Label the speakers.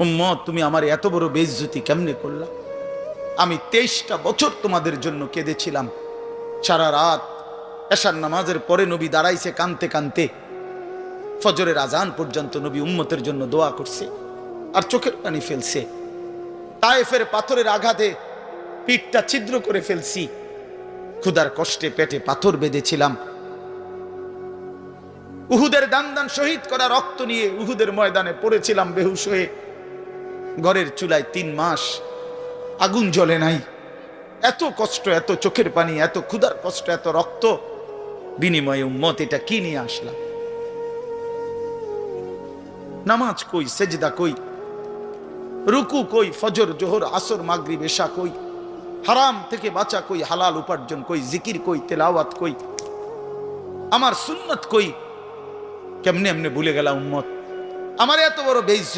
Speaker 1: উম্মত, তুমি আমার এত বড় বেইজ্জতি কেমনে করলা? আমি 23টা বছর তোমাদের জন্য কেঁদেছিলাম। সারা রাত এশার নামাজের পরে নবী দাঁড়াইছে কানতে কানতে, ফজরের আজান পর্যন্ত নবী উম্মতের জন্য দোয়া করছে আর চোখের পানি ফেলছে। তায়েফের পাথরের আঘাতে পিঠটা ছিদ্র করে ফেলছি, ক্ষুধার কষ্টে পেটে পাথর বেঁধেছিলাম। উহুদের দান দান শহীদ করা রক্ত নিয়ে উহুদের ময়দানে পড়েছিলাম বেহুশ হয়ে। ঘরের চুলায় 3 মাস আগুন জ্বলে নাই। এত কষ্ট, এত চোখের পানি, এত ক্ষুধার কষ্ট, এত রক্ত, বিনিময়ে উম্মত এটা কি নিয়ে আসলাম? নামাজ কই, সেজদা কই, রুকু কই, ফজর জোহর আসর মাগরিব এশা কই, হারাম থেকে বাঁচা কই, হালাল উপার্জন কই, জিকির কই, তেলাওয়াত কই, আমার সুন্নত কই? কেমনে এমনে ভুলে গেলাম উম্মত? আমার এত বড় বেইজ্জত